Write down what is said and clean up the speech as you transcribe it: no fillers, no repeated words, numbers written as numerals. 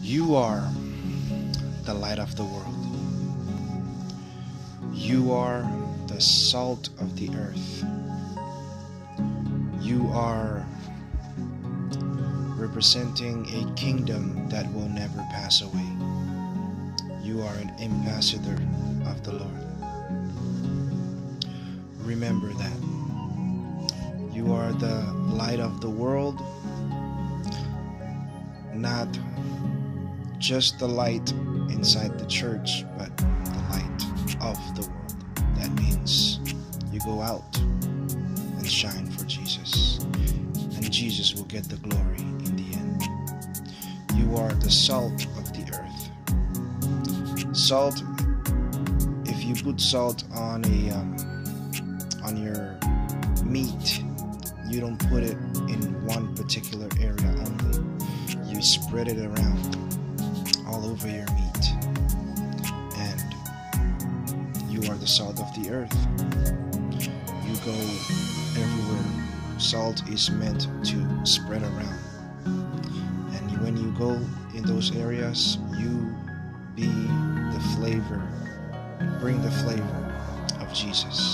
You are the light of the world. You are the salt of the earth. You are representing a kingdom that will never pass away. You are an ambassador of the Lord. Remember that. You are the light of the world, not just the light inside the church, but the light of the world. That means you go out and shine for Jesus, and Jesus will get the glory in the end. You are the salt of the earth. Salt, if you put salt on your meat, you don't put it in one particular area only. You spread it around all over your meat, and you are the salt of the earth. You go everywhere. Salt is meant to spread around, and when you go in those areas, you be the flavor, bring the flavor of Jesus.